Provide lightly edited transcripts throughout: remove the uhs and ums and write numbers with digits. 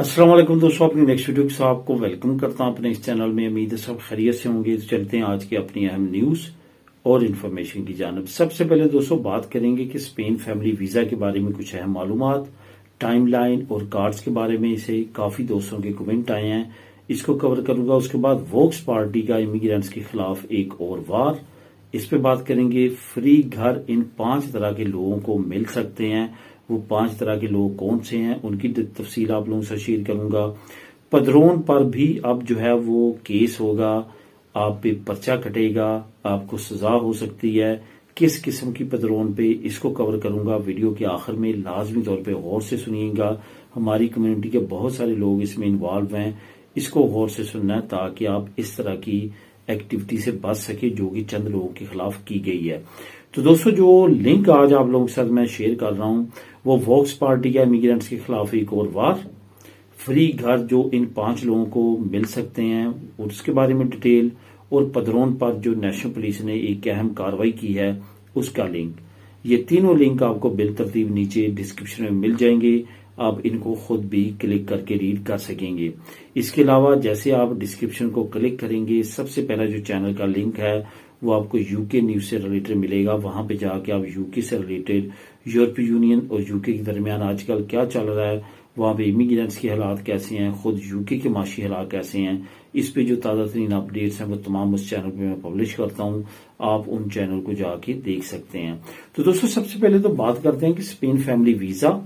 अस्सलाम वालेकुम दोस्तों, अपनी नेक्स्ट वीडियो के साथ आपको वेलकम करता हूं अपने इस चैनल में। उम्मीद है सब खैरियत से होंगे। तो चलते हैं आज की अपनी अहम न्यूज और इन्फॉर्मेशन की जानब। सबसे पहले दोस्तों बात करेंगे कि स्पेन फैमिली वीजा के बारे में कुछ अहम मालूमात, टाइमलाइन और कार्ड्स के बारे में। इसे काफी दोस्तों के कमेंट आए हैं, इसको कवर करूंगा। उसके बाद वोक्स पार्टी का इमिग्रेंट्स के खिलाफ एक और वार, इस पे बात करेंगे। फ्री घर इन 5 तरह के लोगों को मिल सकते हैं। वो 5 तरह के लोग कौन से हैं, उनकी तफसील आप लोगों से शेयर करूंगा। पदरोन पर भी अब जो है वो केस होगा, आप पे पर्चा कटेगा, आपको सजा हो सकती है। किस किस्म की पदरोन पे, इसको कवर करूंगा वीडियो के आखिर में। लाजमी तौर पे गौर से सुनिएगा। हमारी कम्युनिटी के बहुत सारे लोग इसमें इन्वॉल्व हैं, इसको गौर से सुनना है ताकि आप इस तरह की एक्टिविटी से बच सके जो कि चंद लोगों के खिलाफ की गई है। तो दोस्तों जो लिंक आज आप लोगों के साथ मैं शेयर कर रहा हूं वो वोक्स पार्टी का इमिग्रेंट्स के खिलाफ एक और वार, फ्री घर जो इन 5 लोगों को मिल सकते हैं और उसके बारे में डिटेल, और पदरोन पर जो नेशनल पुलिस ने एक अहम कार्रवाई की है उसका लिंक। ये तीनों लिंक आपको बिलतरतीब नीचे डिस्क्रिप्शन में मिल जाएंगे। आप इनको खुद भी क्लिक करके रीड कर सकेंगे। इसके अलावा जैसे आप डिस्क्रिप्शन को क्लिक करेंगे, सबसे पहला जो चैनल का लिंक है वो आपको यूके न्यूज से रिलेटेड मिलेगा। वहां पे जाके आप यूके से रिलेटेड, यूरोपीय यूनियन और यूके के दरमियान आजकल क्या चल रहा है, वहां पे इमिग्रेंट्स के हालात कैसे हैं, खुद यूके के माशी हालात कैसे हैं, इस पे जो ताज़ा तरीन अपडेट्स हैं वो तमाम उस चैनल पे मैं पब्लिश करता हूं। आप उन चैनल को जाके देख सकते हैं। तो दोस्तों सबसे पहले तो बात करते हैं कि स्पेन फैमिली वीजा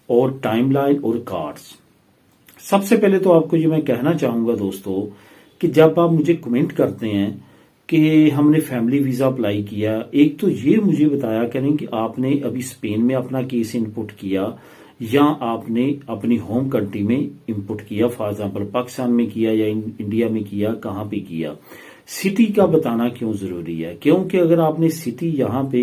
और टाइमलाइन और कार्ड्स। सबसे पहले तो आपको ये मैं कहना चाहूंगा दोस्तों कि जब आप मुझे कमेंट करते हैं कि हमने फैमिली वीजा अप्लाई किया, एक तो ये मुझे बताया करें कि आपने अभी स्पेन में अपना केस इनपुट किया या आपने अपनी होम कंट्री में इनपुट किया, फॉर एग्जाम्पल पाकिस्तान में किया या इंडिया में किया, कहां पे किया। सिटी का बताना क्यों जरूरी है? क्योंकि अगर आपने सिटी यहाँ पे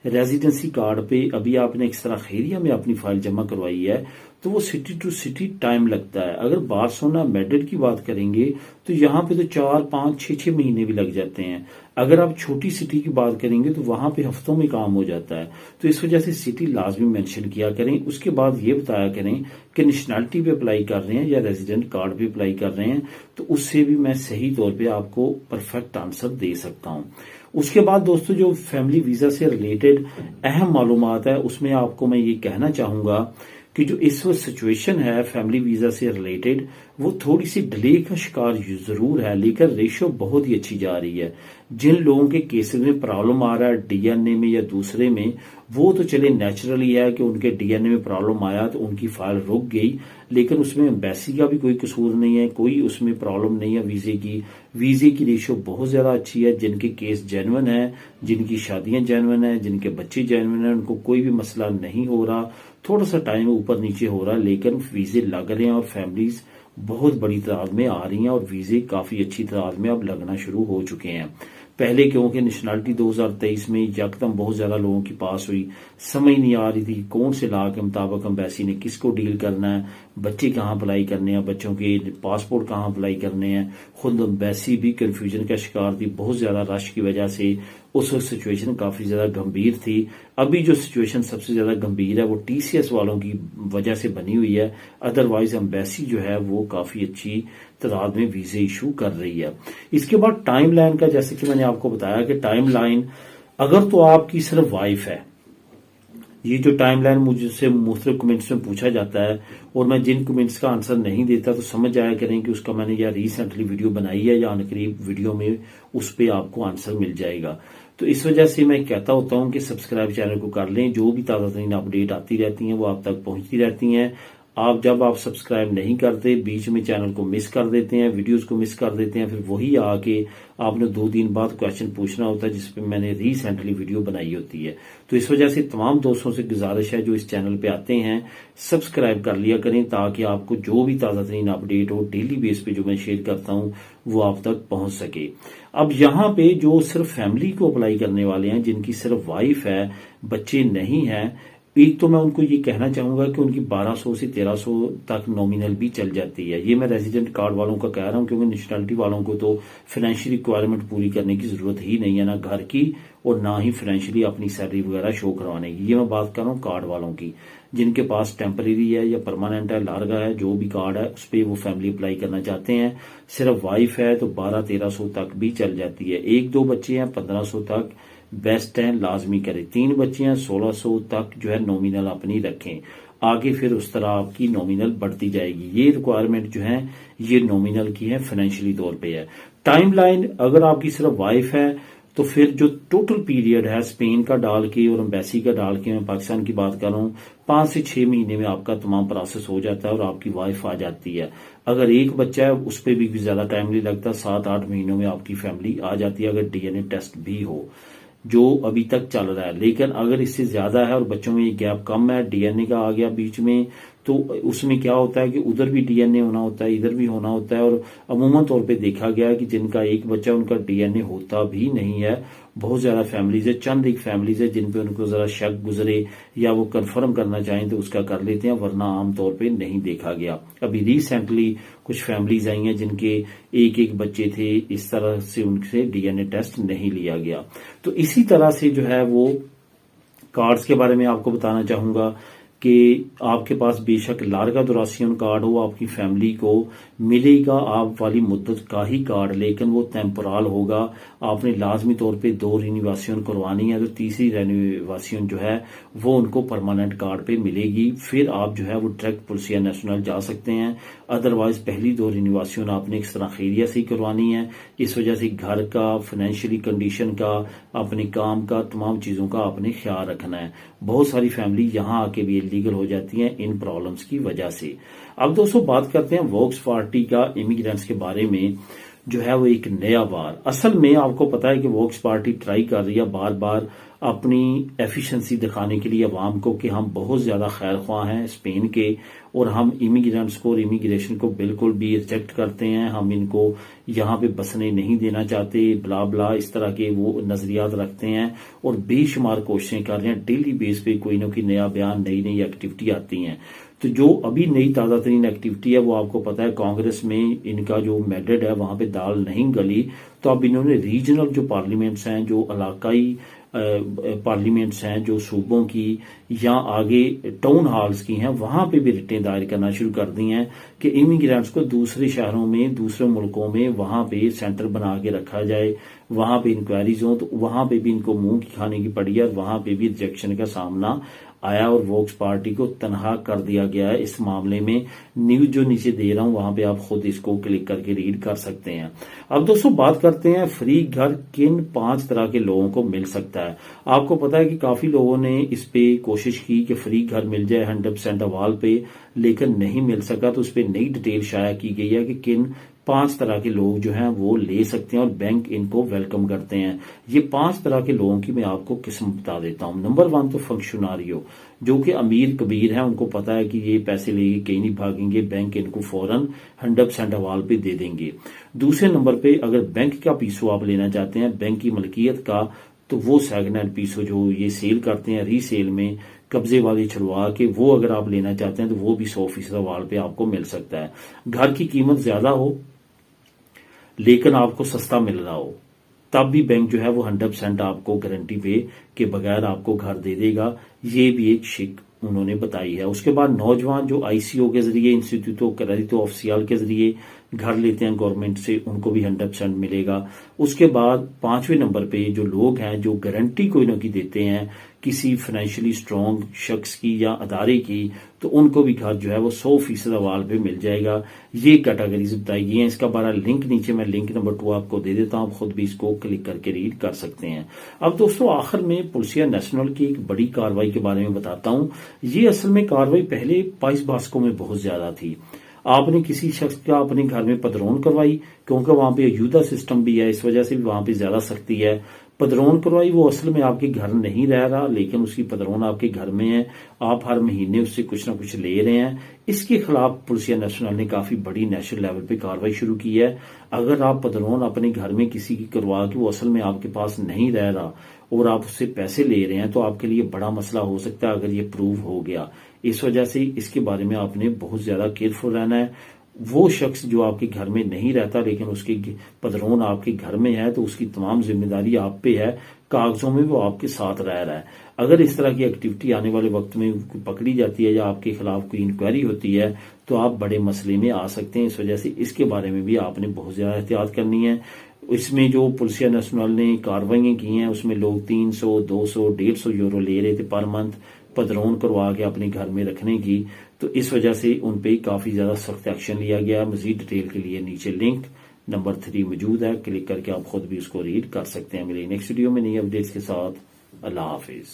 रेजिडेंसी कार्ड पे अभी आपने एक्स्ट्रा खैरिया में अपनी फाइल जमा करवाई है तो वो सिटी टू सिटी टाइम लगता है। अगर बार्सिलोना मैड्रिड की बात करेंगे तो यहाँ पे तो 4, 5, 6 महीने भी लग जाते हैं। अगर आप छोटी सिटी की बात करेंगे तो वहां पे हफ्तों में काम हो जाता है। तो इस वजह से सिटी लाजमी मेंशन किया करें। उसके बाद ये बताया करें कि नेशनैलिटी पे अप्लाई कर रहे हैं या रेजिडेंट कार्ड पे अप्लाई कर रहे हैं, तो उससे भी मैं सही तौर पे आपको परफेक्ट आंसर दे सकता हूं। उसके बाद दोस्तों जो फैमिली वीजा से रिलेटेड अहम मालूमात है उसमें आपको मैं ये कहना चाहूंगा कि जो इस वक्त सिचुएशन है फैमिली वीजा से रिलेटेड वो थोड़ी सी डिले का शिकार जरूर है, लेकिन रेशो बहुत ही अच्छी जा रही है। जिन लोगों के केसेस में प्रॉब्लम आ रहा है डीएनए में या दूसरे में, वो तो चले नेचुरली है कि उनके डीएनए में प्रॉब्लम आया तो उनकी फाइल रुक गई, लेकिन उसमें एम्बेसी का भी कोई कसूर नहीं है, कोई उसमें प्रॉब्लम नहीं है वीजे की। वीजे की रेशो बहुत ज्यादा अच्छी है। जिनके केस जेन्युइन है, जिनकी शादियां जेन्युइन है, जिनके बच्चे जेन्युइन है, उनको कोई भी मसला नहीं हो रहा। थोड़ा सा टाइम ऊपर नीचे हो रहा है लेकिन वीजे लग रहे हैं और फैमिलीज बहुत बड़ी तादाद में आ रही हैं और वीजे काफी अच्छी तादाद में अब लगना शुरू हो चुके हैं। पहले क्योंकि नेशनलिटी 2023 में यकदम बहुत ज्यादा लोगों की पास हुई, समझ नहीं आ रही थी कौन से लॉ के मुताबिक एम्बेसी ने किसको डील करना है, बच्चे कहाँ अप्लाई करने हैं, बच्चों के पासपोर्ट कहाँ अप्लाई करने हैं। खुद एम्बेसी भी कंफ्यूजन का शिकार थी बहुत ज्यादा रश की वजह से। उस वक्त सिचुएशन काफी ज्यादा गंभीर थी। अभी जो सिचुएशन सबसे ज्यादा गंभीर है वो टीसीएस वालों की वजह से बनी हुई है। अदरवाइज एम्बेसी जो है वो काफी अच्छी तादाद में वीजे इशू कर रही है। इसके बाद टाइम लाइन का, जैसे कि मैंने आपको बताया कि टाइम लाइन अगर तो आपकी सिर्फ वाइफ है, ये जो टाइम लाइन मुझसे मुख्तलिफ कमेंट्स में पूछा जाता है और मैं जिन कमेंट्स का आंसर नहीं देता तो समझ जाया करें कि उसका मैंने या रिसेंटली वीडियो बनाई है या अनकरीब वीडियो में उस पर आपको आंसर मिल जाएगा। तो इस वजह से मैं कहता होता हूं कि सब्सक्राइब चैनल को कर लें, जो भी ताज़ा तरीन अपडेट आती रहती हैं वो आप तक पहुंचती रहती हैं। जब आप सब्सक्राइब नहीं करते, बीच में चैनल को मिस कर देते हैं, वीडियोस को मिस कर देते हैं, फिर वही आके आपने 2 दिन बाद क्वेश्चन पूछना होता है जिसपे मैंने रिसेंटली वीडियो बनाई होती है। तो इस वजह से तमाम दोस्तों से गुजारिश है जो इस चैनल पे आते हैं सब्सक्राइब कर लिया करें ताकि आपको जो भी ताज़ा तरीन अपडेट हो डेली बेस पे जो मैं शेयर करता हूं वो आप तक पहुंच सके। अब यहाँ पे जो सिर्फ फैमिली को अप्लाई करने वाले हैं, जिनकी सिर्फ वाइफ है, बच्चे नहीं है, एक तो मैं उनको ये कहना चाहूंगा कि उनकी 1200 से 1300 तक नॉमिनल भी चल जाती है। ये मैं रेजिडेंट कार्ड वालों का कह रहा हूं, क्योंकि नेशनलिटी वालों को तो फाइनेंशियल रिक्वायरमेंट पूरी करने की जरूरत ही नहीं है, ना घर की और ना ही फाइनेंशियली अपनी सैलरी वगैरह शो करवाने की। ये मैं बात कर रहा हूँ कार्ड वालों की, जिनके पास टेम्परेरी है या परमानेंट है, लार्गा है, जो भी कार्ड है उस पर वो फैमिली अप्लाई करना चाहते हैं। सिर्फ वाइफ है तो 1200-1300 तक भी चल जाती है। 1-2 बच्चे हैं 1500 तक बेस्ट है, लाजमी करें। 3 बच्चे हैं 1600 तक जो है नॉमिनल अपनी रखें। आगे फिर उस तरह आपकी नॉमिनल बढ़ती जाएगी। ये रिक्वायरमेंट जो है ये नॉमिनल की है, फाइनेंशियली तौर पे है। टाइमलाइन अगर आपकी सिर्फ वाइफ है तो फिर जो टोटल पीरियड है स्पेन का डाल के और एम्बेसी का डाल के, मैं पाकिस्तान की बात कर रहा हूँ, 5 से 6 महीने में आपका तमाम प्रोसेस हो जाता है और आपकी वाइफ आ जाती है। अगर एक बच्चा है उस पर भी ज्यादा टाइम नहीं लगता, 7-8 महीनों में आपकी फैमिली आ जाती है, अगर डीएनए टेस्ट भी हो, जो अभी तक चल रहा है। लेकिन अगर इससे ज्यादा है और बच्चों में ये गैप कम है, डीएनए का आ गया बीच में, तो उसमें क्या होता है कि उधर भी डीएनए होना होता है, इधर भी होना होता है। और अमूमन तौर पे देखा गया है कि जिनका एक बच्चा उनका डीएनए होता भी नहीं है। बहुत ज्यादा फैमिलीज है, चंद एक फैमिलीज है जिन पे उनको जरा शक गुजरे या वो कंफर्म करना चाहें तो उसका कर लेते हैं, वरना आमतौर पे नहीं देखा गया। अभी रिसेंटली कुछ फैमिलीज आई हैं जिनके एक एक बच्चे थे, इस तरह से उनसे डीएनए टेस्ट नहीं लिया गया। तो इसी तरह से जो है वो कार्ड्स के बारे में आपको बताना चाहूंगा कि आपके पास बेशक लार्गा दुरासियन कार्ड हो, आपकी फैमिली को मिलेगा आप वाली मुद्दत का ही कार्ड, लेकिन वो टेम्पोरल होगा। आपने लाजमी तौर पे 2 रिन्यूवेशन करवानी है, तो तीसरी रिन्यूवेशन जो है वो उनको परमानेंट कार्ड पे मिलेगी। फिर आप जो है वो डायरेक्ट पुलिसिया नेशनल जा सकते हैं। अदरवाइज पहली 2 रिन्यूवेशन आपने इस तरह खैरिया से ही करवानी है। इस वजह से घर का, फाइनेंशियली कंडीशन का, अपने काम का, तमाम चीजों का आपने ख्याल रखना है। बहुत सारी फैमिली यहाँ आके भी इलीगल हो जाती हैं इन प्रॉब्लम्स की वजह से। अब दोस्तों बात करते हैं वोक्स पार्टी का इमिग्रेंट्स के बारे में, जो है वो एक नया वार। असल में आपको पता है कि वोक्स पार्टी ट्राई कर रही है बार बार अपनी एफिशिएंसी दिखाने के लिए अवाम को कि हम बहुत ज्यादा खैर ख्वाह हैं स्पेन के, और हम इमिग्रेंट्स को और इमिग्रेशन को बिल्कुल भी रिजेक्ट करते हैं, हम इनको यहाँ पे बसने नहीं देना चाहते, ब्ला ब्ला इस तरह के वो नजरियात रखते हैं और बेशुमार कोशिशें कर रहे हैं। डेली बेस पे कोई ना कोई नया बयान, नई नई एक्टिविटी आती हैं। तो जो अभी नई ताज़ा तरीन एक्टिविटी है वो आपको पता है, कांग्रेस में इनका जो मैंडेट है वहां पे दाल नहीं गली, तो अब इन्होंने रीजनल जो पार्लियामेंट्स हैं, जो इलाकाई पार्लियामेंट्स हैं, जो सूबों की या आगे टाउन हॉल्स की हैं, वहां पे भी रिटें दायर करना शुरू कर दी हैं कि इमिग्रेंट्स को दूसरे शहरों में, दूसरे मुल्कों में वहां पे सेंटर बना के रखा जाए, वहां पे इंक्वायरीज हो। तो वहां पे भी इनको मुंह की खाने की पड़ी है और वहां पे भी रिजेक्शन का सामना आया और वोक्स पार्टी को तनहा कर दिया गया है इस मामले में। न्यूज जो नीचे दे रहा हूं वहां पे आप खुद इसको क्लिक करके रीड कर सकते हैं। अब दोस्तों बात करते हैं फ्री घर किन 5 तरह के लोगों को मिल सकता है। आपको पता है कि काफी लोगों ने इस पे कोशिश की कि फ्री घर मिल जाए 100% अवाल पे, लेकिन नहीं मिल सका। तो उस पर नई डिटेल शाया की गई है कि किन 5 तरह के लोग जो हैं वो ले सकते हैं और बैंक इनको वेलकम करते हैं। ये 5 तरह के लोगों की मैं आपको किस्म बता देता हूं। नंबर 1 तो फंक्शनारियो, जो कि अमीर कबीर हैं, उनको पता है कि ये पैसे लेके कहीं नहीं भागेंगे, बैंक इनको फौरन 100% हवाल पे दे देंगे। दूसरे नंबर पे अगर बैंक का पीसो आप लेना चाहते हैं, बैंक की मलकियत का, तो वो सेकंड हैंड पीसो जो ये सेल करते हैं रीसेल में कब्जे वाली छुड़वा के, वो अगर आप लेना चाहते हैं तो वो भी 100% हवाल पे आपको मिल सकता है। घर की कीमत ज्यादा हो लेकिन आपको सस्ता मिल रहा हो, तब भी बैंक जो है वो 100% आपको गारंटी पे के बगैर आपको घर दे देगा। ये भी एक शिक उन्होंने बताई है। उसके बाद नौजवान जो आईसीओ के जरिए, इंस्टीट्यूटो क्रेडिटो ऑफिशियल के जरिए घर लेते हैं गवर्नमेंट से, उनको भी 100% मिलेगा। उसके बाद 5वें नंबर पे जो लोग हैं जो गारंटी कोई ना की देते हैं किसी फाइनेंशियली स्ट्रांग शख्स की या अदारे की, तो उनको भी घर जो है वो 100% हवाल पे मिल जाएगा। ये कैटेगरीज बताई गई हैं। इसका बारा लिंक नीचे मैं लिंक नंबर 2 आपको दे देता हूं, आप खुद भी इसको क्लिक करके रीड कर सकते हैं। अब दोस्तों आखिर में पुलिसिया नेशनल की एक बड़ी कार्रवाई के बारे में बताता हूं। ये असल में कार्रवाई पहले 22 बास्को में बहुत ज्यादा थी। आपने किसी शख्स का अपने घर में पदरोन करवाई, क्योंकि वहां पे युद्धा सिस्टम भी है, इस वजह से भी वहां पे ज्यादा सख्ती है। पदरोन करवाई, वो असल में आपके घर नहीं रह रहा लेकिन उसकी पदरोन आपके घर में है, आप हर महीने उससे कुछ ना कुछ ले रहे हैं। इसके खिलाफ पुलिसिया नेशनल ने काफी बड़ी नेशनल लेवल पे कार्रवाई शुरू की है। अगर आप पदरोन अपने घर में किसी की करवा के वो असल में आपके पास नहीं रह रहा और आप उससे पैसे ले रहे हैं तो आपके लिए बड़ा मसला हो सकता है अगर ये प्रूव हो गया। इस वजह से इसके बारे में आपने बहुत ज्यादा केयरफुल रहना है। वो शख्स जो आपके घर में नहीं रहता लेकिन उसकी पदरोन आपके घर में है तो उसकी तमाम जिम्मेदारी आप पे है, कागजों में वो आपके साथ रह रहा है। अगर इस तरह की एक्टिविटी आने वाले वक्त में पकड़ी जाती है या आपके खिलाफ कोई इंक्वायरी होती है तो आप बड़े मसले में आ सकते हैं। इस वजह से इसके बारे में भी आपने बहुत ज्यादा एहतियात करनी है। इसमें जो पुलिसिया नेशनल ने कार्रवाइयां की हैं उसमें लोग 300, 200, 150 यूरो ले रहे थे पर मंथ पदरोन करवा के अपने घर में रखने की। तो इस वजह से उन पे काफी ज्यादा सख्त एक्शन लिया गया। मजीद डिटेल के लिए नीचे लिंक नंबर 3 मौजूद है, क्लिक करके आप खुद भी उसको रीड कर सकते हैं। मेरे नेक्स्ट वीडियो में नई अपडेट्स के साथ अल्लाह हाफिज।